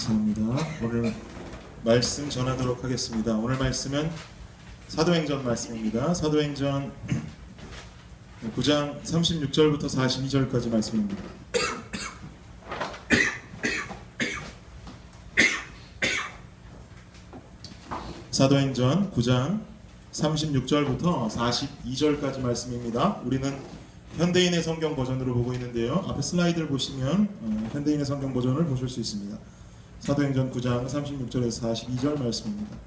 감사합니다. 오늘 말씀 전하도록 하겠습니다. 오늘 말씀은 사도행전 말씀입니다. 사도행전 9장 36절부터 42절까지 말씀입니다. 사도행전 9장 36절부터 42절까지 말씀입니다. 우리는 현대인의 성경 버전으로 보고 있는데요. 앞에 슬라이드를 보시면 현대인의 성경 버전을 보실 수 있습니다. 사도행전 9장 36절에서 42절 말씀입니다.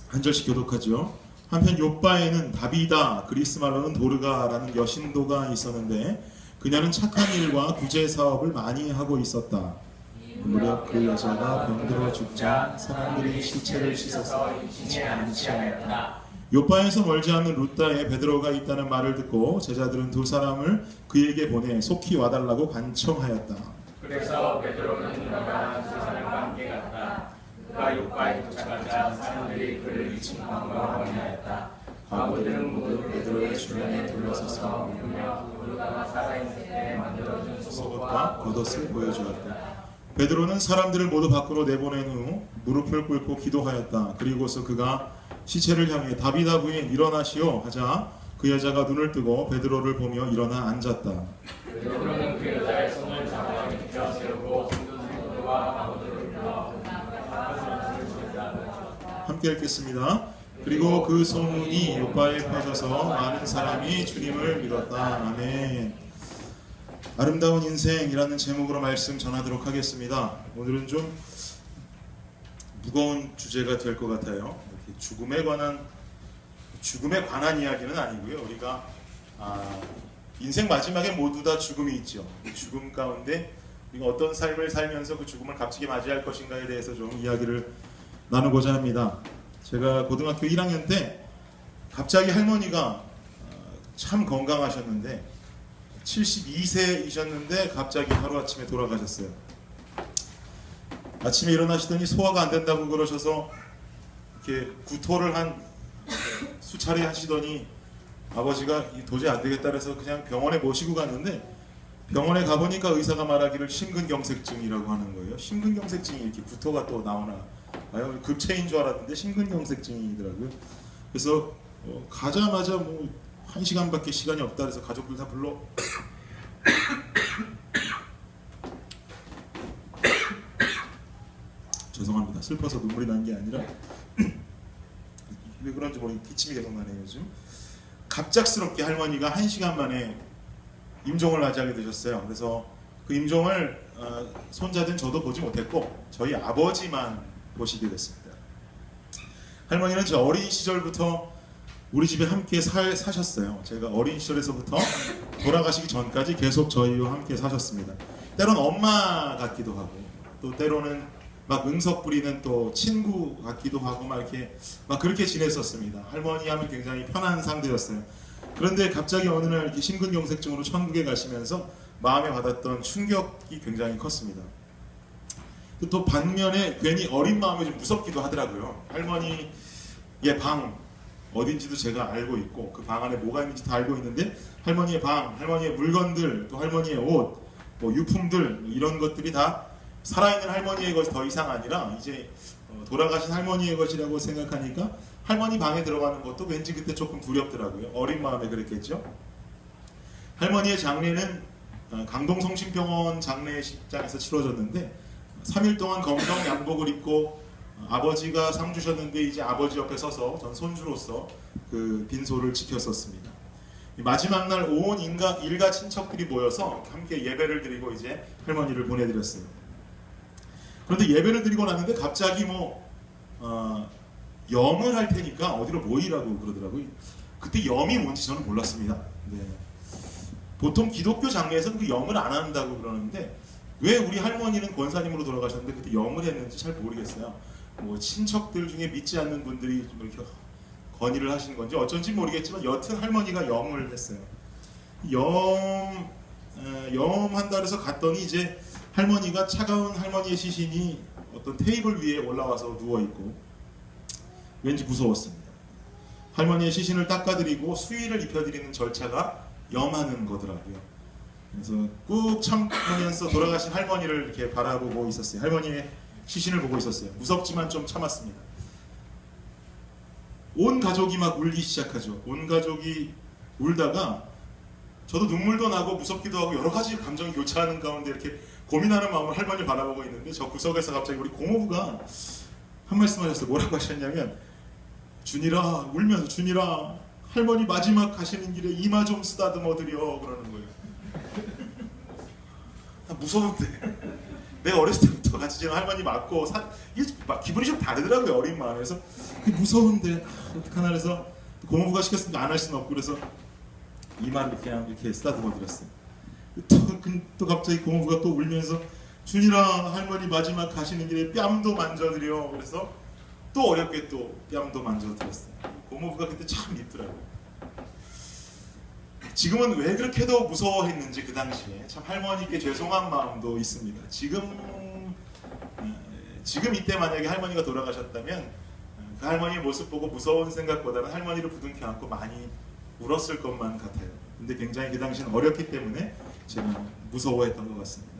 한 절씩 교독하죠. 한편 욥바에는 다비다, 그리스 말로는 도르가라는 여신도가 있었는데 그녀는 착한 일과 구제 사업을 많이 하고 있었다. 무렵 그 여자가 병들어 죽자 사람들이 시체를 씻어서 이에 안치하였다. 욥바에서 멀지 않은 루다에 베드로가 있다는 말을 듣고 제자들은 두 사람을 그에게 보내 속히 와달라고 간청하였다. 그래서 베드로는 일어나 두 사람과 함께 갔다. 그가 욥바에 도착하자 사람들이 그를 미친 방과 확인하였다. 과부들은 모두 베드로의 주변에 둘러서서 울며 루다가 살아있을 때 만들어준 속옷과 겉옷을 보여주었다. 베드로는 사람들을 모두 밖으로 내보낸 후 무릎을 꿇고 기도하였다. 그리고서 그가 시체를 향해 다비다 부인 일어나시오 하자 그 여자가 눈을 뜨고 베드로를 보며 일어나 앉았다. 베드로는 그 여자의 손을 잡아 일으켜 세우고 성도들과 과부들을 불러 함께 읽겠습니다. 그리고 그 소문이 욥바에 퍼져서 많은 사람이 주님을 믿었다. 아멘. 아름다운 인생이라는 제목으로 말씀 전하도록 하겠습니다. 오늘은 좀 무거운 주제가 될 것 같아요. 죽음에 관한 이야기는 아니고요. 우리가 인생 마지막에 모두 다 죽음이 있죠. 죽음 가운데 우리가 어떤 삶을 살면서 그 죽음을 값지게 맞이할 것인가에 대해서 좀 이야기를 나누고자 합니다. 제가 고등학교 1학년 때 갑자기 할머니가 참 건강하셨는데 72세이셨는데 갑자기 하루아침에 돌아가셨어요. 아침에 일어나시더니 소화가 안 된다고 그러셔서 이렇게 구토를 한 수차례 하시더니 아버지가 도저히 안 되겠다 그래서 그냥 병원에 모시고 갔는데 병원에 가보니까 의사가 말하기를 심근경색증이라고 하는 거예요. 심근경색증이 이렇게 구토가 또 나오나 봐요. 급체인 줄 알았는데 심근경색증이더라고요. 그래서 가자마자 1시간밖에 시간이 없다 그래서 가족들 다 불러 죄송합니다. 슬퍼서 눈물이 난 게 아니라 왜 그런지 모르겠는데 기침이 계속 나네요. 요즘 갑작스럽게 할머니가 1시간 만에 임종을 맞이하게 되셨어요. 그래서 그 임종을 손자된 저도 보지 못했고 저희 아버지만 보시게 됐습니다. 할머니는 제 어린 시절부터 우리 집에 함께 사셨어요. 제가 어린 시절에서부터 돌아가시기 전까지 계속 저희와 함께 사셨습니다. 때론 엄마 같기도 하고 또 때로는 막 응석 부리는 또 친구 같기도 하고 막 그렇게 지냈었습니다. 할머니 하면 굉장히 편한 상대였어요. 그런데 갑자기 어느 날 이렇게 심근경색증으로 천국에 가시면서 마음에 받았던 충격이 굉장히 컸습니다. 또 반면에 괜히 어린 마음이 좀 무섭기도 하더라고요. 할머니의 방 어딘지도 제가 알고 있고 그 방 안에 뭐가 있는지 다 알고 있는데 할머니의 방, 할머니의 물건들, 또 할머니의 옷, 유품들 이런 것들이 다 살아있는 할머니의 것이 더 이상 아니라 이제 돌아가신 할머니의 것이라고 생각하니까 할머니 방에 들어가는 것도 왠지 그때 조금 두렵더라고요. 어린 마음에 그랬겠죠. 할머니의 장례는 강동 성심병원 장례식장에서 치러졌는데 3일 동안 검정 양복을 입고 아버지가 상 주셨는데 이제 아버지 옆에 서서 전 손주로서 그 빈소를 지켰었습니다. 마지막 날 온 일가 친척들이 모여서 함께 예배를 드리고 이제 할머니를 보내드렸어요. 그런데 예배를 드리고 났는데 갑자기 염을 할 테니까 어디로 모이라고 그러더라고요. 그때 염이 뭔지 저는 몰랐습니다. 네. 보통 기독교 장례에서는 그 염을 안 한다고 그러는데 왜 우리 할머니는 권사님으로 돌아가셨는데 그때 염을 했는지 잘 모르겠어요. 친척들 중에 믿지 않는 분들이 좀 이렇게 건의를 하시는 건지 어쩐지 모르겠지만 여튼 할머니가 염을 했어요. 염한다 그래서 갔더니 이제 할머니가 차가운 할머니의 시신이 어떤 테이블 위에 올라와서 누워있고 왠지 무서웠습니다. 할머니의 시신을 닦아드리고 수의를 입혀드리는 절차가 염하는 거더라고요. 그래서 꾹 참으면서 돌아가신 할머니를 이렇게 바라보고 있었어요. 할머니의 시신을 보고 있었어요. 무섭지만 좀 참았습니다. 온 가족이 막 울기 시작하죠. 온 가족이 울다가 저도 눈물도 나고 무섭기도 하고 여러 가지 감정이 교차하는 가운데 이렇게 고민하는 마음으로 할머니를 바라보고 있는데 저 구석에서 갑자기 우리 고모부가 한 말씀 하셨어요. 뭐라고 하셨냐면 준이라, 울면서 준이라, 할머니 마지막 가시는 길에 이마 좀 쓰다듬어드려 그러는 거예요. 나 무서운데 내가 어렸을 때부터 같이 지낸 할머니 맞고 기분이 좀 다르더라고요. 어린 마음에서 무서운데 어떡하나 해서 고모부가 시켰으니까 안 할 수는 없고 그래서 이마를 그냥 이렇게 쓰다듬어 드렸어요. 또 갑자기 고모부가 또 울면서 준이랑 할머니 마지막 가시는 길에 뺨도 만져드려 그래서 또 어렵게 또 뺨도 만져드렸어요. 고모부가 그때 참 밉더라고요. 지금은 왜 그렇게도 무서워했는지 그 당시에 참 할머니께 죄송한 마음도 있습니다. 지금 이때 만약에 할머니가 돌아가셨다면 그 할머니의 모습 보고 무서운 생각보다는 할머니를 부둥켜 안고 많이 울었을 것만 같아요. 근데 굉장히 그 당시는 어렸기 때문에 제가 무서워했던 것 같습니다.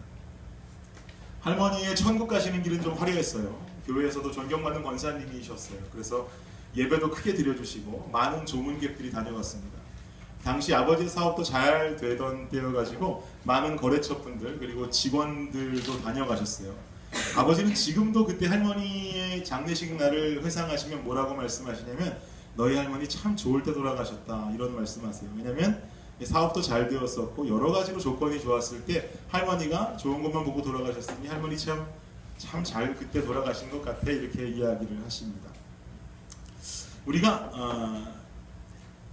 할머니의 천국 가시는 길은 좀 화려했어요. 교회에서도 존경받는 권사님이셨어요. 그래서 예배도 크게 드려주시고 많은 조문객들이 다녀갔습니다. 당시 아버지 사업도 잘 되던 때여가지고 많은 거래처분들 그리고 직원들도 다녀가셨어요. 아버지는 지금도 그때 할머니의 장례식 날을 회상하시면 뭐라고 말씀하시냐면 너희 할머니 참 좋을 때 돌아가셨다 이런 말씀하세요. 왜냐하면 사업도 잘 되었었고 여러 가지로 조건이 좋았을 때 할머니가 좋은 것만 보고 돌아가셨으니 할머니 참 잘 그때 돌아가신 것 같아 이렇게 이야기를 하십니다. 우리가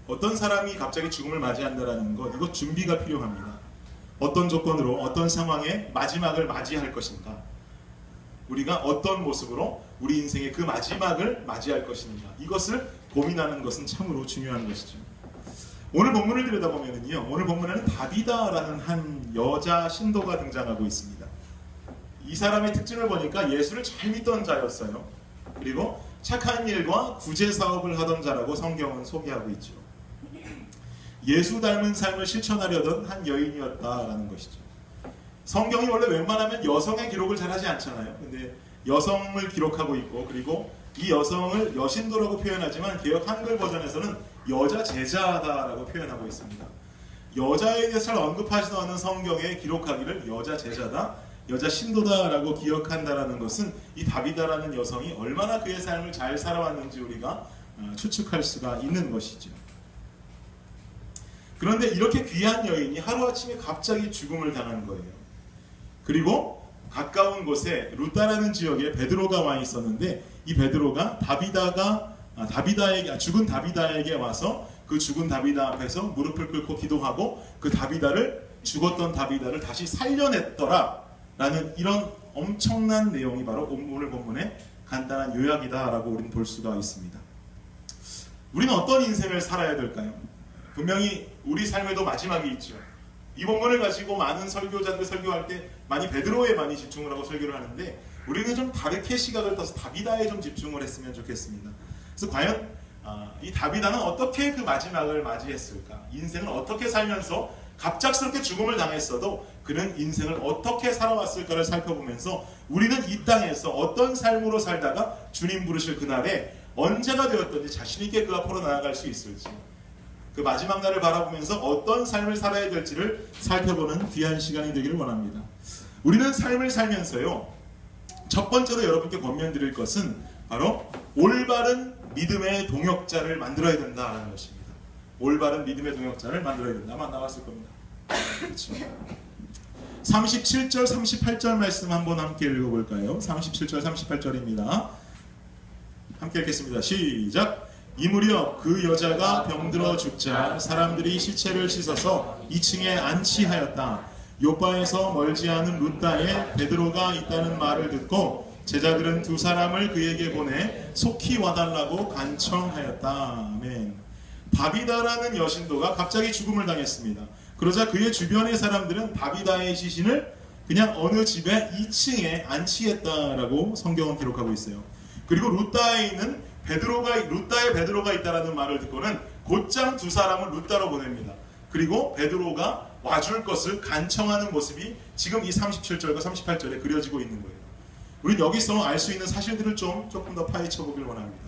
어떤 사람이 갑자기 죽음을 맞이한다는 것 이거 준비가 필요합니다. 어떤 조건으로 어떤 상황에 마지막을 맞이할 것인가 우리가 어떤 모습으로 우리 인생의 그 마지막을 맞이할 것인가 이것을 고민하는 것은 참으로 중요한 것이죠. 오늘 본문을 들여다보면요 오늘 본문에는 다비다라는 한 여자 신도가 등장하고 있습니다. 이 사람의 특징을 보니까 예수를 잘 믿던 자였어요. 그리고 착한 일과 구제 사업을 하던 자라고 성경은 소개하고 있죠. 예수 닮은 삶을 실천하려던 한 여인이었다라는 것이죠. 성경이 원래 웬만하면 여성의 기록을 잘 하지 않잖아요. 근데 여성을 기록하고 있고 그리고 이 여성을 여신도라고 표현하지만 개역 한글 버전에서는 여자 제자다라고 표현하고 있습니다. 여자에 대해서 잘 언급하지도 않은 성경에 기록하기를 여자 제자다, 여자 신도다라고 기억한다라는 것은 이 다비다라는 여성이 얼마나 그의 삶을 잘 살아왔는지 우리가 추측할 수가 있는 것이죠. 그런데 이렇게 귀한 여인이 하루아침에 갑자기 죽음을 당한 거예요. 그리고 가까운 곳에 루다라는 지역에 베드로가 와 있었는데 이 베드로가 죽은 다비다에게 와서 그 죽은 다비다 앞에서 무릎을 꿇고 기도하고 그 죽었던 다비다를 다시 살려냈더라 라는 이런 엄청난 내용이 바로 오늘 본문의 간단한 요약이다라고 우리는 볼 수가 있습니다. 우리는 어떤 인생을 살아야 될까요? 분명히 우리 삶에도 마지막이 있죠. 이 본문을 가지고 많은 설교자들 설교할 때 많이 베드로에 많이 집중을 하고 설교를 하는데 우리는 좀 다르게 시각을 떠서 다비다에 좀 집중을 했으면 좋겠습니다. 그래서 과연 이 다비다는 어떻게 그 마지막을 맞이했을까? 인생을 어떻게 살면서 갑작스럽게 죽음을 당했어도 그는 인생을 어떻게 살아왔을까를 살펴보면서 우리는 이 땅에서 어떤 삶으로 살다가 주님 부르실 그날에 언제가 되었든지 자신 있게 그 앞으로 나아갈 수 있을지 그 마지막 날을 바라보면서 어떤 삶을 살아야 될지를 살펴보는 귀한 시간이 되기를 원합니다. 우리는 삶을 살면서요 첫 번째로 여러분께 권면드릴 것은 바로 올바른 믿음의 동역자를 만들어야 된다는 것입니다. 올바른 믿음의 동역자를 만들어야 된다. 아마 나왔을 겁니다. 그렇죠. 37절 38절 말씀 한번 함께 읽어볼까요? 37절 38절입니다. 함께 읽겠습니다. 시작! 이 무렵 그 여자가 병들어 죽자 사람들이 시체를 씻어서 2층에 안치하였다. 요바에서 멀지 않은 룻다에 베드로가 있다는 말을 듣고 제자들은 두 사람을 그에게 보내 속히 와달라고 간청하였다. 아멘. 다비다라는 여신도가 갑자기 죽음을 당했습니다. 그러자 그의 주변의 사람들은 다비다의 시신을 그냥 어느 집의 2층에 안치했다라고 성경은 기록하고 있어요. 그리고 룻다에 있는 룻다에 베드로가 있다라는 말을 듣고는 곧장 두 사람을 룻다로 보냅니다. 그리고 베드로가 와줄 것을 간청하는 모습이 지금 이 37절과 38절에 그려지고 있는 거예요. 우리는 여기서 알 수 있는 사실들을 조금 더 파헤쳐 보길 원합니다.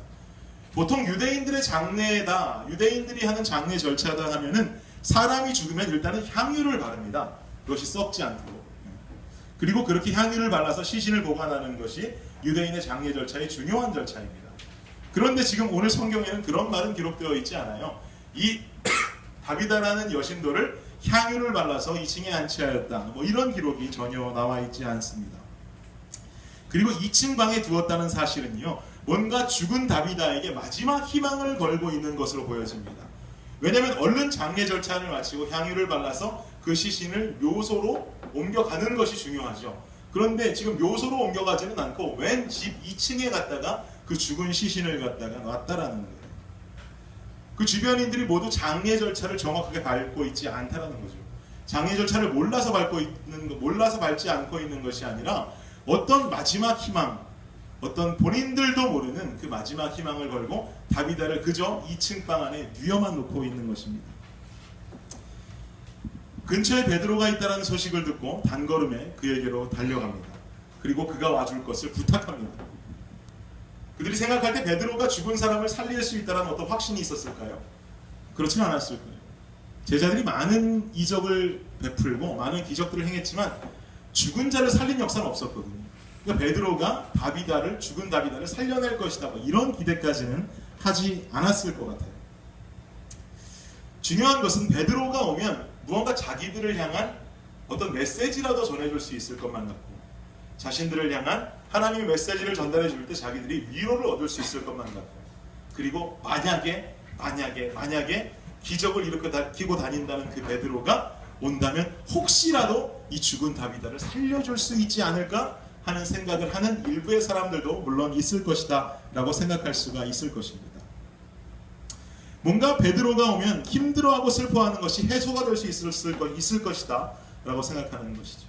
보통 유대인들의 장례다, 유대인들이 하는 장례 절차다 하면은 사람이 죽으면 일단은 향유를 바릅니다. 그것이 썩지 않도록. 그리고 그렇게 향유를 발라서 시신을 보관하는 것이 유대인의 장례 절차의 중요한 절차입니다. 그런데 지금 오늘 성경에는 그런 말은 기록되어 있지 않아요. 이 다비다라는 여신도를 향유를 발라서 2층에 안치하였다. 뭐 이런 기록이 전혀 나와 있지 않습니다. 그리고 2층 방에 두었다는 사실은요, 뭔가 죽은 다비다에게 마지막 희망을 걸고 있는 것으로 보여집니다. 왜냐하면 얼른 장례 절차를 마치고 향유를 발라서 그 시신을 묘소로 옮겨가는 것이 중요하죠. 그런데 지금 묘소로 옮겨가지는 않고 웬 집 2층에 갔다가 그 죽은 시신을 갖다가 놨다라는 거예요. 그 주변인들이 모두 장례 절차를 정확하게 밟고 있지 않다라는 거죠. 장례 절차를 몰라서 밟지 않고 있는 것이 아니라 어떤 마지막 희망, 어떤 본인들도 모르는 그 마지막 희망을 걸고 다비다를 그저 2층 방 안에 뉘어만 놓고 있는 것입니다. 근처에 베드로가 있다는 소식을 듣고 단걸음에 그에게로 달려갑니다. 그리고 그가 와줄 것을 부탁합니다. 그들이 생각할 때 베드로가 죽은 사람을 살릴 수 있다는 어떤 확신이 있었을까요? 그렇진 않았을 거예요. 제자들이 많은 이적을 베풀고 많은 기적들을 행했지만 죽은 자를 살린 역사는 없었거든요. 그러니까 베드로가 죽은 다비다를 살려낼 것이다, 뭐 이런 기대까지는 하지 않았을 것 같아요. 중요한 것은 베드로가 오면 무언가 자기들을 향한 어떤 메시지라도 전해줄 수 있을 것만 같고, 자신들을 향한 하나님의 메시지를 전달해 줄 때 자기들이 위로를 얻을 수 있을 것만 같고, 그리고 만약에 기적을 일으키고 다닌다는 그 베드로가 온다면 혹시라도 이 죽은 다비다를 살려줄 수 있지 않을까 하는 생각을 하는 일부의 사람들도 물론 있을 것이다 라고 생각할 수가 있을 것입니다. 뭔가 베드로가 오면 힘들어하고 슬퍼하는 것이 해소가 될 수 있을 것이다 라고 생각하는 것이죠.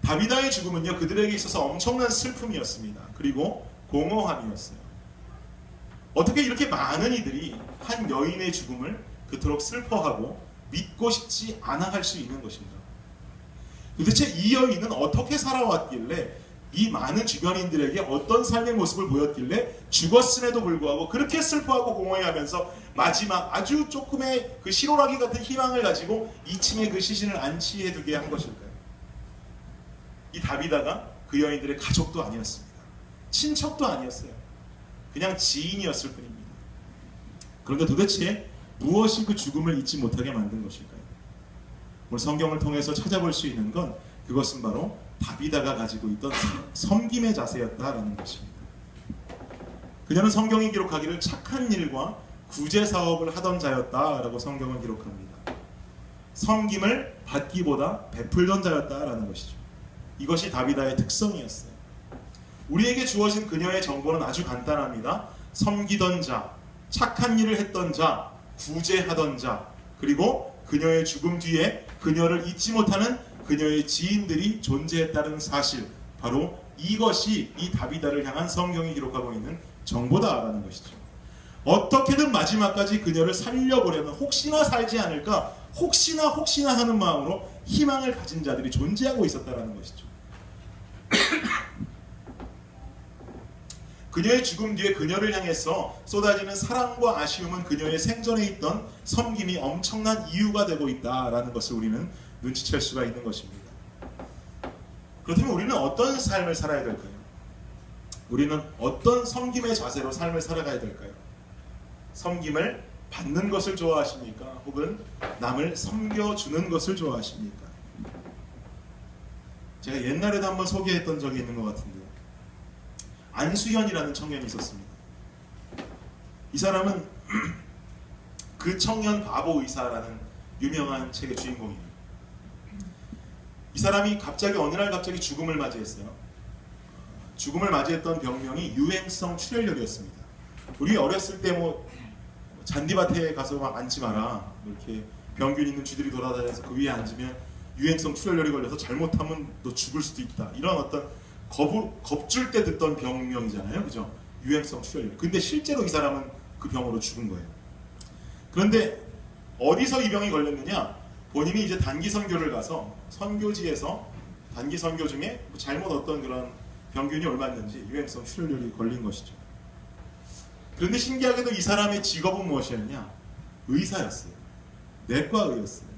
다비다의 죽음은요, 그들에게 있어서 엄청난 슬픔이었습니다. 그리고 공허함이었어요. 어떻게 이렇게 많은 이들이 한 여인의 죽음을 그토록 슬퍼하고 믿고 싶지 않아 할 수 있는 것인가? 도대체 이 여인은 어떻게 살아왔길래, 이 많은 주변인들에게 어떤 삶의 모습을 보였길래 죽었음에도 불구하고 그렇게 슬퍼하고 공허해하면서 마지막 아주 조금의 그 실오라기 같은 희망을 가지고 2층에 그 시신을 안치해두게 한 것일까요? 이 다비다가 그 여인들의 가족도 아니었습니다. 친척도 아니었어요. 그냥 지인이었을 뿐입니다. 그런데 도대체 무엇이 그 죽음을 잊지 못하게 만든 것일까요? 오늘 성경을 통해서 찾아볼 수 있는 건 그것은 바로 다비다가 가지고 있던 섬김의 자세였다라는 것입니다. 그녀는 성경이 기록하기를 착한 일과 구제 사업을 하던 자였다라고 성경은 기록합니다. 섬김을 받기보다 베풀던 자였다라는 것이죠. 이것이 다비다의 특성이었어요. 우리에게 주어진 그녀의 정보는 아주 간단합니다. 섬기던 자, 착한 일을 했던 자, 구제하던 자, 그리고 그녀의 죽음 뒤에 그녀를 잊지 못하는 그녀의 지인들이 존재했다는 사실, 바로 이것이 이 다비다를 향한 성경이 기록하고 있는 정보다라는 것이죠. 어떻게든 마지막까지 그녀를 살려보려면 혹시나 살지 않을까, 혹시나 하는 마음으로 희망을 가진 자들이 존재하고 있었다는 것이죠. 그녀의 죽음 뒤에 그녀를 향해서 쏟아지는 사랑과 아쉬움은 그녀의 생전에 있던 섬김이 엄청난 이유가 되고 있다라는 것을 우리는 눈치챌 수가 있는 것입니다. 그렇다면 우리는 어떤 삶을 살아야 될까요? 우리는 어떤 섬김의 자세로 삶을 살아가야 될까요? 섬김을 받는 것을 좋아하십니까? 혹은 남을 섬겨주는 것을 좋아하십니까? 제가 옛날에도 한번 소개했던 적이 있는 것 같은데요. 안수현이라는 청년이 있었습니다. 이 사람은 그 청년 바보 의사라는 유명한 책의 주인공이에요. 이 사람이 어느 날 갑자기 죽음을 맞이했어요. 죽음을 맞이했던 병명이 유행성 출혈열이었습니다. 우리 어렸을 때 잔디밭에 가서 막 앉지 마라, 이렇게 병균 있는 쥐들이 돌아다녀서 그 위에 앉으면 유행성 출혈열이 걸려서 잘못하면 너 죽을 수도 있다, 이런 어떤 겁줄 때 듣던 병명이잖아요, 그죠? 유행성 출혈열. 근데 실제로 이 사람은 그 병으로 죽은 거예요. 그런데 어디서 이 병이 걸렸느냐? 본인이 이제 단기 선교를 가서 선교지에서 단기 선교 중에 잘못 어떤 그런 병균이 옮았는지 유행성 출혈열이 걸린 것이죠. 그런데 신기하게도 이 사람의 직업은 무엇이었냐? 의사였어요. 내과의였어요.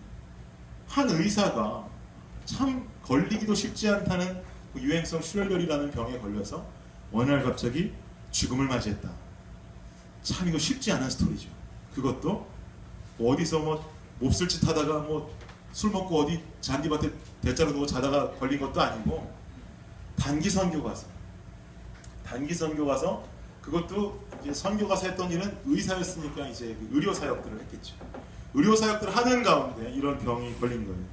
한 의사가 참 걸리기도 쉽지 않다는 그 유행성 출혈열이라는 병에 걸려서 어느 날 갑자기 죽음을 맞이했다. 참 이거 쉽지 않은 스토리죠. 그것도 어디서 뭐 몹쓸 짓 하다가 뭐 술 먹고 어디 잔디밭에 대자로 누워 자다가 걸린 것도 아니고 단기 선교 가서 그것도 이제 선교 가서 했던 일은 의사였으니까 이제 그 의료 사역들을 했겠죠. 의료 사역들을 하는 가운데 이런 병이 걸린 거예요.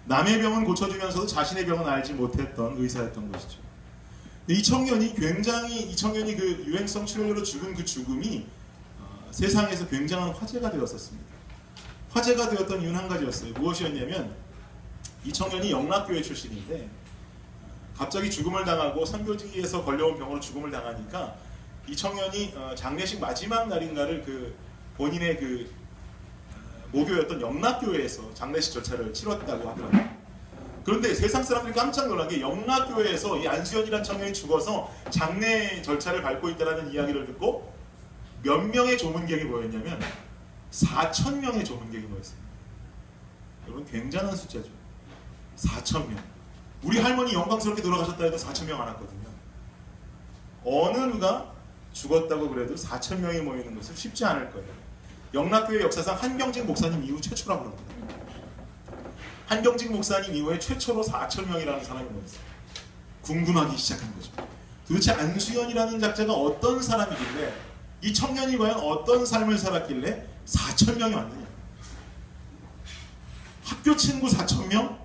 남의 병은 고쳐주면서도 자신의 병은 알지 못했던 의사였던 것이죠. 이 청년이 그 유행성 출혈로 죽은 그 죽음이 세상에서 굉장한 화제가 되었었습니다. 화제가 되었던 이유는 한 가지였어요. 무엇이었냐면 이 청년이 영락교회 출신인데 갑자기 죽음을 당하고 선교지에서 걸려온 병으로 죽음을 당하니까 이 청년이 장례식 마지막 날인가를 그 본인의 그 모교였던 영락교회에서 장례식 절차를 치렀다고 하더라고요. 그런데 세상 사람들이 깜짝 놀란 게 영락교회에서 이 안수연이라는 청년이 죽어서 장례 절차를 밟고 있다는 이야기를 듣고 몇 명의 조문객이 모였냐면 4,000명의 조문객이 모였습니다. 여러분 굉장한 숫자죠. 4,000명. 우리 할머니 영광스럽게 돌아가셨다 해도 4,000명 안 왔거든요. 어느 누가 죽었다고 그래도 4,000명이 모이는 것은 쉽지 않을 거예요. 영락교회 역사상 한경직 목사님 이후 최초라고 합니다. 한경직 목사님 이후에 최초로 4,000명이라는 사람이 모였어요. 궁금하기 시작한 거죠. 도대체 안수연이라는 작자가 어떤 사람이길래 이 청년이 과연 어떤 삶을 살았길래 4,000명이 왔느냐. 학교 친구 4,000명?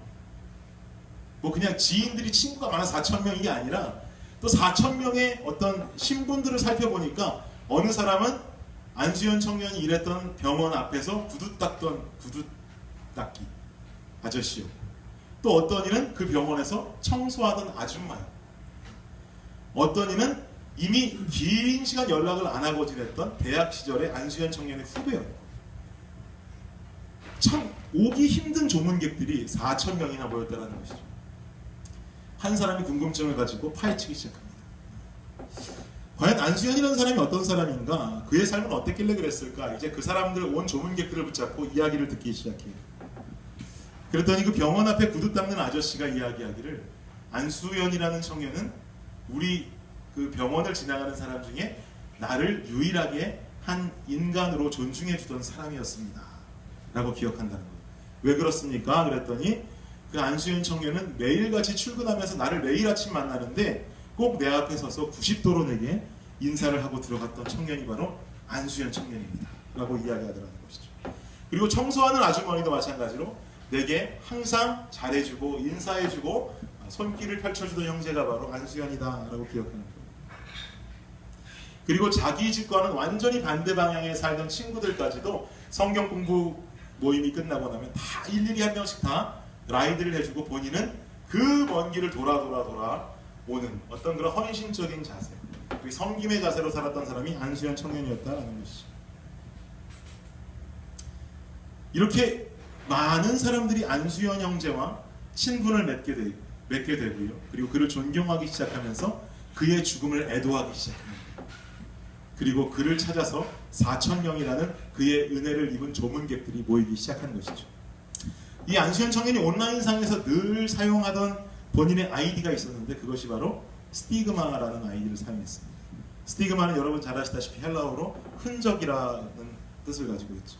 뭐 그냥 지인들이 친구가 많아 4,000명 이게 아니라 또 4,000명의 어떤 신분들을 살펴보니까 어느 사람은 안수연 청년이 일했던 병원 앞에서 구두 닦던 구두 닦기 아저씨요. 또 어떤 이는 그 병원에서 청소하던 아줌마요. 어떤 이는 이미 긴 시간 연락을 안 하고 지냈던 대학 시절의 안수연 청년의 후배예요. 참 오기 힘든 조문객들이 4,000명이나 모였다는 것이죠. 한 사람이 궁금증을 가지고 파헤치기 시작합니다. 과연 안수연이라는 사람이 어떤 사람인가? 그의 삶은 어땠길래 그랬을까? 이제 그 사람들 온 조문객들을 붙잡고 이야기를 듣기 시작해요. 그랬더니 그 병원 앞에 구두 닦는 아저씨가 이야기하기를 안수연이라는 청년은 우리 그 병원을 지나가는 사람 중에 나를 유일하게 한 인간으로 존중해 주던 사람이었습니다. 라고 기억한다는 거예요. 왜 그렇습니까? 그랬더니 그 안수연 청년은 매일같이 출근하면서 나를 매일 아침 만나는데 꼭 내 앞에 서서 90도로 내게 인사를 하고 들어갔던 청년이 바로 안수연 청년입니다. 라고 이야기하더라는 것이죠. 그리고 청소하는 아주머니도 마찬가지로 내게 항상 잘해주고 인사해주고 손길을 펼쳐주던 형제가 바로 안수연이다 라고 기억하는 거예요. 그리고 자기 집과는 완전히 반대 방향에 살던 친구들까지도 성경 공부 모임이 끝나고 나면 다 일일이 한 명씩 다 라이드를 해주고 본인은 그 먼 길을 돌아 오는 어떤 그런 헌신적인 자세, 그 섬김의 자세로 살았던 사람이 안수연 청년이었다라는 것이죠. 이렇게 많은 사람들이 안수연 형제와 친분을 맺게 되고요. 그리고 그를 존경하기 시작하면서 그의 죽음을 애도하기 시작합니다. 그리고 그를 찾아서 4,000명이라는 그의 은혜를 입은 조문객들이 모이기 시작한 것이죠. 이 안수연 청년이 온라인상에서 늘 사용하던 본인의 아이디가 있었는데 그것이 바로 스티그마라는 아이디를 사용했습니다. 스티그마는 여러분 잘 아시다시피 헬라어로 흔적이라는 뜻을 가지고 있죠.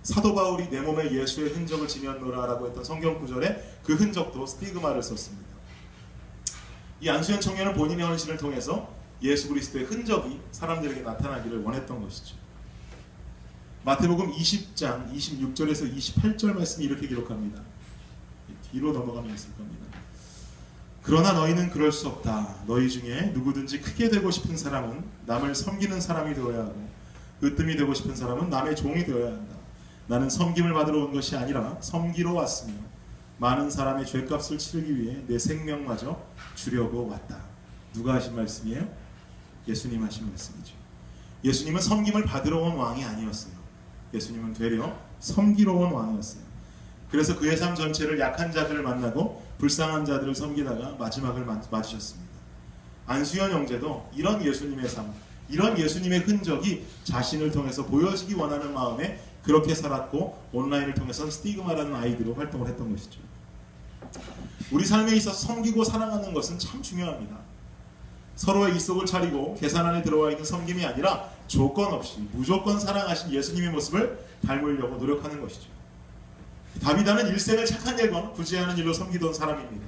사도 바울이 내 몸에 예수의 흔적을 지녔노라라고 했던 성경 구절에 그 흔적도 스티그마를 썼습니다. 이 안수연 청년은 본인의 헌신을 통해서 예수 그리스도의 흔적이 사람들에게 나타나기를 원했던 것이죠. 마태복음 20장 26절에서 28절 말씀이 이렇게 기록합니다. 뒤로 넘어가면 있을 겁니다. 그러나 너희는 그럴 수 없다. 너희 중에 누구든지 크게 되고 싶은 사람은 남을 섬기는 사람이 되어야 하고 으뜸이 되고 싶은 사람은 남의 종이 되어야 한다. 나는 섬김을 받으러 온 것이 아니라 섬기러 왔으며 많은 사람의 죄값을 치르기 위해 내 생명마저 주려고 왔다. 누가 하신 말씀이에요? 예수님 하신 말씀이죠. 예수님은 섬김을 받으러 온 왕이 아니었어요. 예수님은 되려 섬기로운 왕이었어요. 그래서 그의 삶 전체를 약한 자들을 만나고 불쌍한 자들을 섬기다가 마지막을 맞으셨습니다. 안수현 형제도 이런 예수님의 삶, 이런 예수님의 흔적이 자신을 통해서 보여지기 원하는 마음에 그렇게 살았고 온라인을 통해서 스티그마라는 아이디로 활동을 했던 것이죠. 우리 삶에 있어서 섬기고 사랑하는 것은 참 중요합니다. 서로의 이속을 차리고 계산 안에 들어와 있는 섬김이 아니라 조건 없이 무조건 사랑하신 예수님의 모습을 닮으려고 노력하는 것이죠. 다비다는 일생을 착한 일과 굳이 하는 일로 섬기던 사람입니다.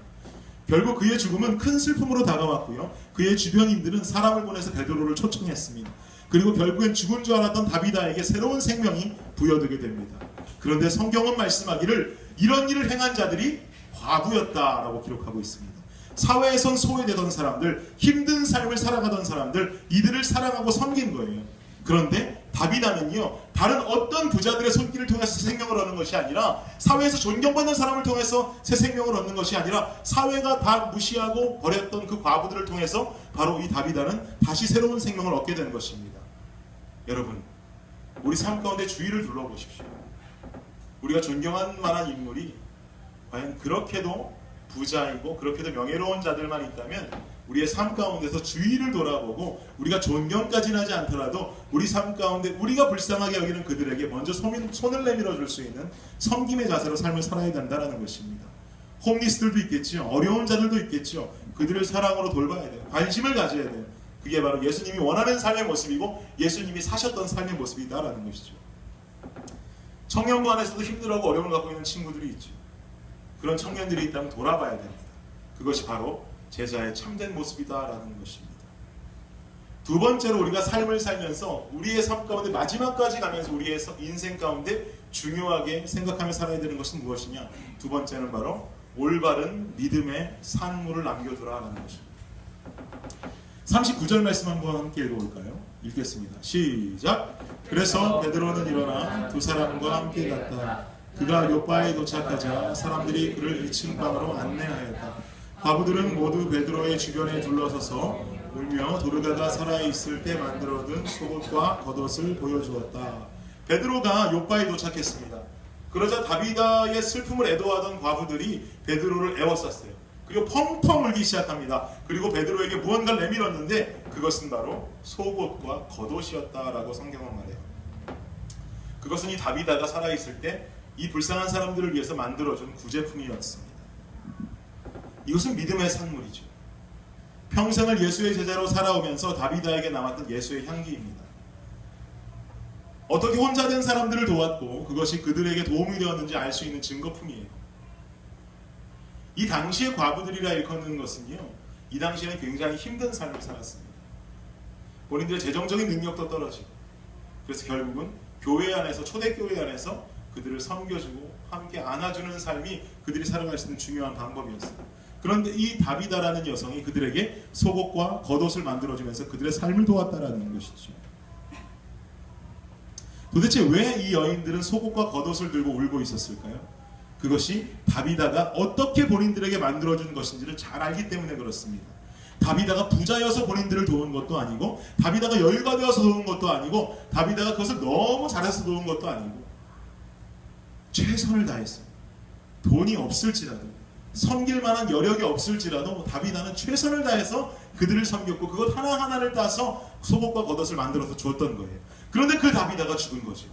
결국 그의 죽음은 큰 슬픔으로 다가왔고요. 그의 주변인들은 사람을 보내서 베드로를 초청했습니다. 그리고 결국엔 죽은 줄 알았던 다비다에게 새로운 생명이 부여되게 됩니다. 그런데 성경은 말씀하기를 이런 일을 행한 자들이 과부였다라고 기록하고 있습니다. 사회에선 소외되던 사람들, 힘든 삶을 살아가던 사람들, 이들을 사랑하고 섬긴 거예요. 그런데 다비다는요, 다른 어떤 부자들의 손길을 통해서 새 생명을 얻는 것이 아니라, 사회에서 존경받는 사람을 통해서 새 생명을 얻는 것이 아니라, 사회가 다 무시하고 버렸던 그 과부들을 통해서 바로 이 다비다는 다시 새로운 생명을 얻게 된 것입니다. 여러분, 우리 삶 가운데 주위를 둘러보십시오. 우리가 존경할 만한 인물이 과연 그렇게도 부자이고 그렇게도 명예로운 자들만 있다면 우리의 삶 가운데서 주위를 돌아보고 우리가 존경까지는 하지 않더라도 우리 삶 가운데 우리가 불쌍하게 여기는 그들에게 먼저 손을 내밀어 줄 수 있는 섬김의 자세로 삶을 살아야 된다는 것입니다. 홈리스들도 있겠죠. 어려운 자들도 있겠죠. 그들을 사랑으로 돌봐야 돼요. 관심을 가져야 돼요. 그게 바로 예수님이 원하는 삶의 모습이고 예수님이 사셨던 삶의 모습이다라는 것이죠. 청년부 안에서도 힘들어하고 어려움을 갖고 있는 친구들이 있죠. 그런 청년들이 있다면 돌아봐야 됩니다. 그것이 바로 제자의 참된 모습이다라는 것입니다. 두 번째로 우리가 삶을 살면서 우리의 삶 가운데 마지막까지 가면서 우리의 인생 가운데 중요하게 생각하며 살아야 되는 것은 무엇이냐? 두 번째는 바로 올바른 믿음의 산물을 남겨두라라는 것입니다. 39절 말씀 한번 함께 읽어볼까요? 읽겠습니다. 시작! 그래서 베드로는 일어나 두 사람과 함께 갔다. 그가 요빠에 도착하자 사람들이 그를 2층 방으로 안내하였다. 과부들은 모두 베드로의 주변에 둘러서서 울며 도르가가 살아있을 때 만들어둔 속옷과 겉옷을 보여주었다. 베드로가 요빠에 도착했습니다. 그러자 다비다의 슬픔을 애도하던 과부들이 베드로를 애워쌌어요. 그리고 펑펑 울기 시작합니다. 그리고 베드로에게 무언가를 내밀었는데 그것은 바로 속옷과 겉옷이었다라고 성경은 말해요. 그것은 이 다비다가 살아있을 때 이 불쌍한 사람들을 위해서 만들어준 구제품이었습니다. 이것은 믿음의 산물이죠. 평생을 예수의 제자로 살아오면서 다비다에게 남았던 예수의 향기입니다. 어떻게 혼자 된 사람들을 도왔고 그것이 그들에게 도움이 되었는지 알 수 있는 증거품이에요. 이 당시의 과부들이라 일컫는 것은요, 이 당시에는 굉장히 힘든 삶을 살았습니다. 본인들의 재정적인 능력도 떨어지고, 그래서 결국은 교회 안에서, 초대교회 안에서 그들을 섬겨주고 함께 안아주는 삶이 그들이 살아갈 수 있는 중요한 방법이었어요. 그런데 이 다비다라는 여성이 그들에게 속옷과 겉옷을 만들어주면서 그들의 삶을 도왔다라는 것이죠. 도대체 왜 이 여인들은 속옷과 겉옷을 들고 울고 있었을까요? 그것이 다비다가 어떻게 본인들에게 만들어준 것인지를 잘 알기 때문에 그렇습니다. 다비다가 부자여서 본인들을 도운 것도 아니고, 다비다가 여유가 되어서 도운 것도 아니고, 다비다가 그것을 너무 잘해서 도운 것도 아니고, 최선을 다했어요. 돈이 없을지라도, 섬길 만한 여력이 없을지라도 다비다는 최선을 다해서 그들을 섬겼고 그것 하나하나를 따서 속옷과 겉옷을 만들어서 줬던 거예요. 그런데 그 다비다가 죽은 거죠.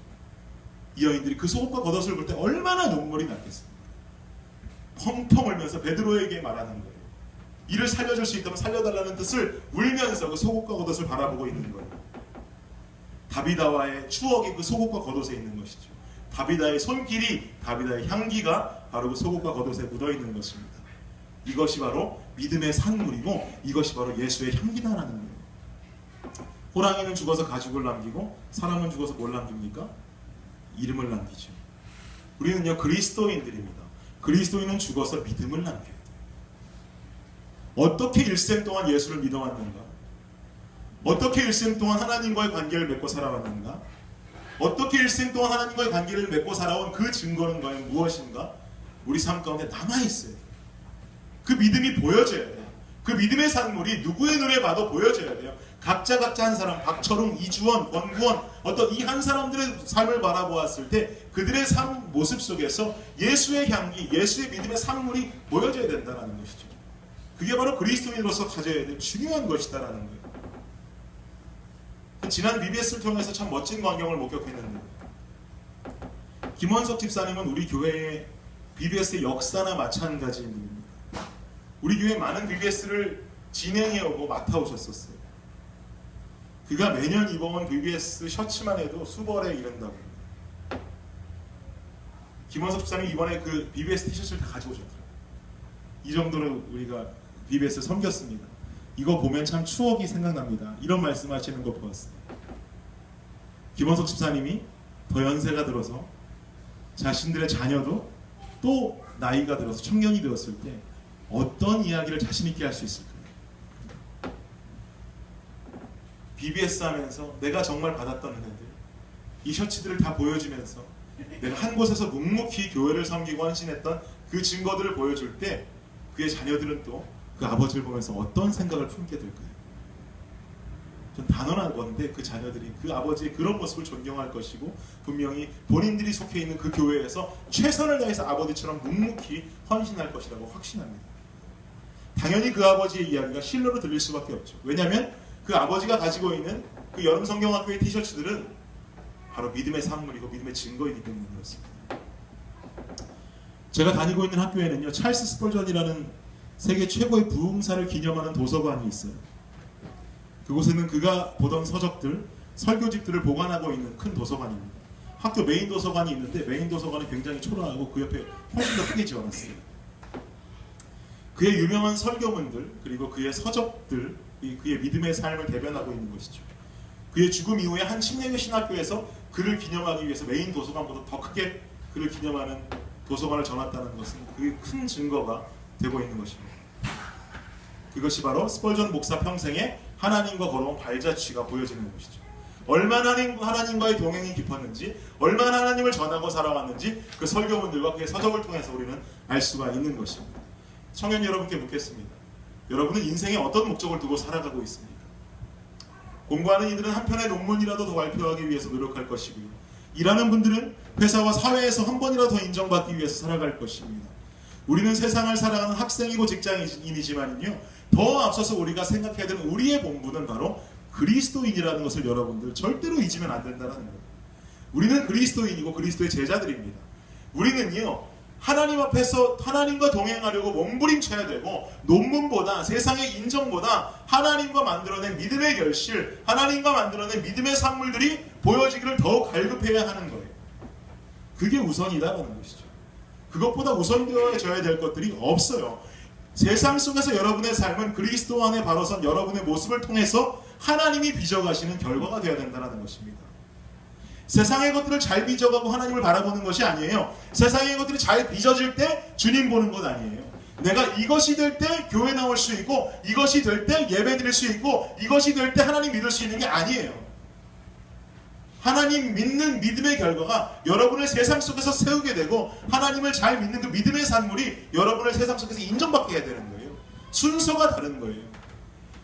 이 여인들이 그 속옷과 겉옷을 볼 때 얼마나 눈물이 났겠습니까? 펑펑 울면서 베드로에게 말하는 거예요. 이를 살려줄 수 있다면 살려달라는 뜻을 울면서 그 속옷과 겉옷을 바라보고 있는 거예요. 다비다와의 추억이 그 속옷과 겉옷에 있는 것이죠. 다비다의 손길이, 다비다의 향기가 바로 그 속옷과 겉옷에 묻어있는 것입니다. 이것이 바로 믿음의 산물이고 이것이 바로 예수의 향기다라는 거예요. 호랑이는 죽어서 가죽을 남기고 사람은 죽어서 뭘 남깁니까? 이름을 남기죠. 우리는요, 그리스도인들입니다. 그리스도인은 죽어서 믿음을 남겨야 돼요. 어떻게 일생 동안 예수를 믿어왔는가? 어떻게 일생 동안 하나님과의 관계를 맺고 살아왔는가? 어떻게 일생 동안 하나님과의 관계를 맺고 살아온 그 증거는 과연 무엇인가? 우리 삶 가운데 남아있어요. 그 믿음이 보여져야 돼요. 그 믿음의 산물이 누구의 눈에 봐도 보여져야 돼요. 각자 한 사람, 박철웅, 이주원, 권구원, 어떤 이 한 사람들의 삶을 바라보았을 때 그들의 삶 모습 속에서 예수의 향기, 예수의 믿음의 산물이 보여져야 된다는 것이죠. 그게 바로 그리스도인으로서 가져야 될 중요한 것이다라는 거예요. 지난 BBS를 통해서 참 멋진 광경을 목격했는데, 김원석 집사님은 우리 교회의 BBS의 역사나 마찬가지인 분입니다. 우리 교회 많은 BBS를 진행해오고 맡아오셨었어요. 그가 매년 입어온 BBS 셔츠만 해도 수벌에 이른다고 합니다. 김원석 집사님이 이번에 그 BBS 티셔츠를 다 가져오셨더라고요. 이 정도로 우리가 BBS를 섬겼습니다. 이거 보면 참 추억이 생각납니다. 이런 말씀하시는 거 보았습니다. 김원석 집사님이 더 연세가 들어서 자신들의 자녀도 또 나이가 들어서 청년이 되었을 때 어떤 이야기를 자신 있게 할 수 있을까요? BBS 하면서 내가 정말 받았던 은혜들, 이 셔츠들을 다 보여주면서 내가 한 곳에서 묵묵히 교회를 섬기고 헌신했던 그 증거들을 보여줄 때 그의 자녀들은 또 그 아버지를 보면서 어떤 생각을 품게 될까요? 전 단언한 건데 그 자녀들이 그 아버지의 그런 모습을 존경할 것이고 분명히 본인들이 속해 있는 그 교회에서 최선을 다해서 아버지처럼 묵묵히 헌신할 것이라고 확신합니다. 당연히 그 아버지의 이야기가 실로로 들릴 수밖에 없죠. 왜냐하면 그 아버지가 가지고 있는 그 여름 성경학교의 티셔츠들은 바로 믿음의 산물이고 믿음의 증거이기 때문에 그렇습니다. 제가 다니고 있는 학교에는요, 찰스 스펄전이라는 세계 최고의 부흥사를 기념하는 도서관이 있어요. 그곳에는 그가 보던 서적들, 설교집들을 보관하고 있는 큰 도서관입니다. 학교 메인 도서관이 있는데 메인 도서관은 굉장히 초라하고 그 옆에 훨씬 더 크게 지어놨어요. 그의 유명한 설교문들, 그리고 그의 서적들, 그의 믿음의 삶을 대변하고 있는 것이죠. 그의 죽음 이후에 한 침례교 신학교에서 그를 기념하기 위해서 메인 도서관보다 더 크게 그를 기념하는 도서관을 전놨다는 것은 그게 큰 증거가 되고 있는 것입니다. 그것이 바로 스펄전 목사 평생에 하나님과 걸어온 발자취가 보여지는 것이죠. 얼마나 하나님과의 동행이 깊었는지, 얼마나 하나님을 전하고 살아왔는지 그 설교문들과 그의 서적을 통해서 우리는 알 수가 있는 것입니다. 청년 여러분께 묻겠습니다. 여러분은 인생에 어떤 목적을 두고 살아가고 있습니까? 공부하는 이들은 한 편의 논문이라도 더 발표하기 위해서 노력할 것이고요. 일하는 분들은 회사와 사회에서 한 번이라도 더 인정받기 위해서 살아갈 것입니다. 우리는 세상을 살아가는 학생이고 직장인이지만요, 더 앞서서 우리가 생각해야 되는 우리의 본분은 바로 그리스도인이라는 것을 여러분들 절대로 잊으면 안 된다는 거예요. 우리는 그리스도인이고 그리스도의 제자들입니다. 우리는요, 하나님 앞에서 하나님과 동행하려고 몸부림쳐야 되고, 논문보다 세상의 인정보다 하나님과 만들어낸 믿음의 결실, 하나님과 만들어낸 믿음의 산물들이 보여지기를 더욱 갈급해야 하는 거예요. 그게 우선이다라는 것이죠. 그것보다 우선되어져야 될 것들이 없어요. 세상 속에서 여러분의 삶은 그리스도 안에 바로 선 여러분의 모습을 통해서 하나님이 빚어가시는 결과가 되어야 된다는 것입니다. 세상의 것들을 잘 빚어가고 하나님을 바라보는 것이 아니에요. 세상의 것들이 잘 빚어질 때 주님 보는 것 아니에요. 내가 이것이 될 때 교회 나올 수 있고, 이것이 될 때 예배 드릴 수 있고, 이것이 될 때 하나님 믿을 수 있는 게 아니에요. 하나님 믿는 믿음의 결과가 여러분을 세상 속에서 세우게 되고, 하나님을 잘 믿는 그 믿음의 산물이 여러분을 세상 속에서 인정받게 해야 되는 거예요. 순서가 다른 거예요.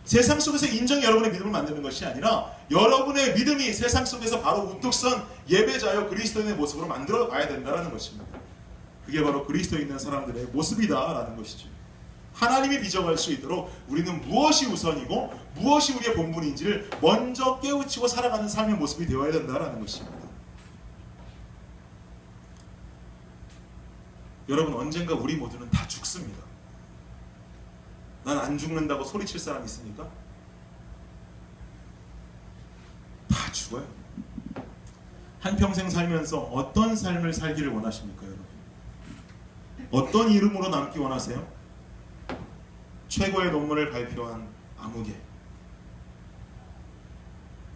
세상 속에서 인정이 여러분의 믿음을 만드는 것이 아니라 여러분의 믿음이 세상 속에서 바로 우뚝 선 예배자여 그리스도인의 모습으로 만들어 가야 된다는 것입니다. 그게 바로 그리스도에 있는 사람들의 모습이다라는 것이죠. 하나님이 빚어갈 수 있도록 우리는 무엇이 우선이고 무엇이 우리의 본분인지를 먼저 깨우치고 살아가는 삶의 모습이 되어야 된다는 것입니다. 여러분, 언젠가 우리 모두는 다 죽습니다. 난 안 죽는다고 소리칠 사람 있습니까? 다 죽어요. 한평생 살면서 어떤 삶을 살기를 원하십니까, 여러분? 어떤 이름으로 남기 원하세요? 최고의 논문을 발표한 아무개,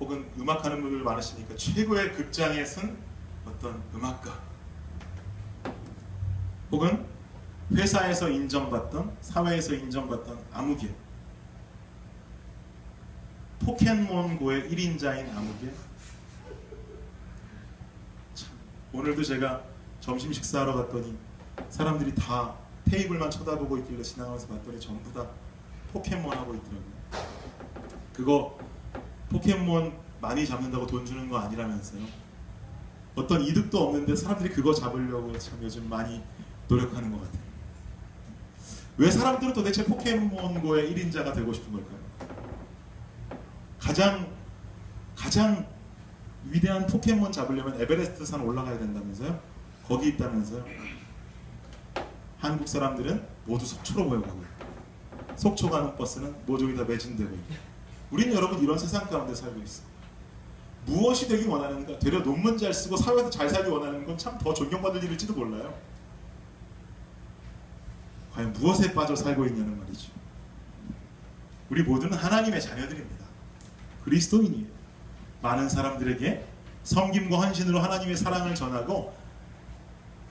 혹은 음악하는 분들 많으시니까 최고의 극장에 쓴 어떤 음악가, 혹은 회사에서 인정받던, 사회에서 인정받던 아무개, 포켓몬고의 1인자인 아무개. 참, 오늘도 제가 점심 식사하러 갔더니 사람들이 다 테이블만 쳐다보고 있길래 지나가면서 봤더니 전부 다 포켓몬 하고 있더라고요. 그거 포켓몬 많이 잡는다고 돈 주는 거 아니라면서요. 어떤 이득도 없는데 사람들이 그거 잡으려고 참 요즘 많이 노력하는 것 같아요. 왜 사람들은 도대체 포켓몬고의 1인자가 되고 싶은 걸까요? 가장 위대한 포켓몬 잡으려면 에베레스트 산 올라가야 된다면서요? 거기 있다면서요? 한국 사람들은 모두 속초로 모여가고 있고, 속초 가는 버스는 모조리 다 매진되고 있고, 우린 여러분 이런 세상 가운데 살고 있어요. 무엇이 되기 원하는가? 되려 논문 잘 쓰고 사회에서 잘 살기 원하는 건 참 더 존경받을 일일지도 몰라요. 과연 무엇에 빠져 살고 있냐는 말이죠. 우리 모두는 하나님의 자녀들입니다. 그리스도인이에요. 많은 사람들에게 섬김과 헌신으로 하나님의 사랑을 전하고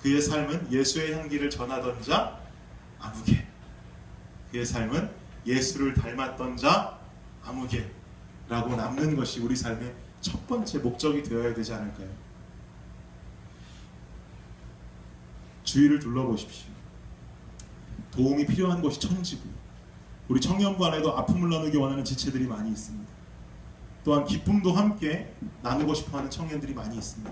그의 삶은 예수의 향기를 전하던 자 아무개, 그의 삶은 예수를 닮았던 자 아무개라고 남는 것이 우리 삶의 첫 번째 목적이 되어야 되지 않을까요? 주위를 둘러보십시오. 도움이 필요한 곳이 천지고요. 우리 청년부 안에도 아픔을 나누기 원하는 지체들이 많이 있습니다. 또한 기쁨도 함께 나누고 싶어하는 청년들이 많이 있습니다.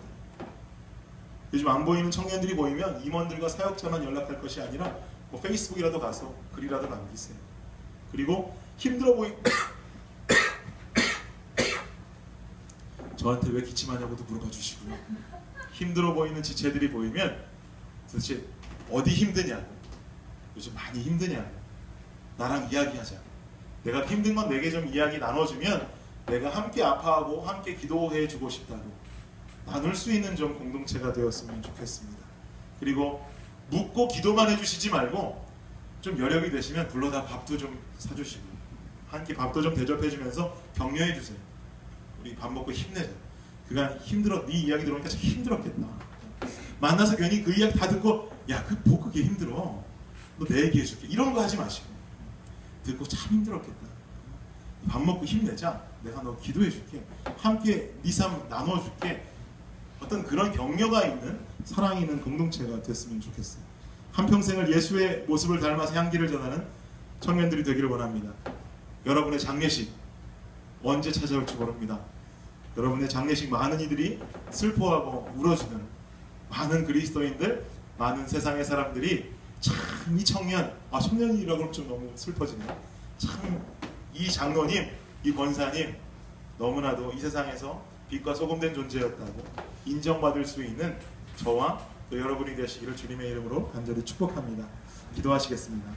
요즘 안 보이는 청년들이 보이면 임원들과 사역자만 연락할 것이 아니라 뭐 페이스북이라도 가서 글이라도 남기세요. 그리고 힘들어 저한테 왜 기침하냐고도 물어봐 주시고요. 힘들어 보이는 지체들이 보이면 도대체 어디 힘드냐고, 요즘 많이 힘드냐고, 나랑 이야기하자. 내가 힘든 건 내게 좀 이야기 나눠주면 내가 함께 아파하고 함께 기도해 주고 싶다고 나눌 수 있는 좀 공동체가 되었으면 좋겠습니다. 그리고 묻고 기도만 해주시지 말고 좀 여력이 되시면 불러다 밥도 좀 사주시고 함께 밥도 좀 대접해주면서 격려해 주세요. 우리 밥 먹고 힘내자. 그간 힘들어, 네 이야기 들어보니까 참 힘들었겠다. 만나서 괜히 그 이야기 다 듣고 야, 그게 힘들어. 너 내 얘기 해줄게. 이런 거 하지 마시고 듣고 참 힘들었겠다. 밥 먹고 힘내자. 내가 너 기도해줄게. 함께 네 삶 나눠줄게. 어떤 그런 격려가 있는 사랑이 있는 공동체가 됐으면 좋겠어요. 한평생을 예수의 모습을 닮아서 향기를 전하는 청년들이 되기를 원합니다. 여러분의 장례식 언제 찾아올지 모릅니다. 여러분의 장례식 많은 이들이 슬퍼하고 울어주는 많은 그리스도인들, 많은 세상의 사람들이 참 이 청년, 청년이라고 하면 좀 너무 슬퍼지네요. 참 이 장로님, 이 권사님 너무나도 이 세상에서 빛과 소금된 존재였다고 인정받을 수 있는 저와 또 여러분이 되시기를 주님의 이름으로 간절히 축복합니다. 기도하시겠습니다.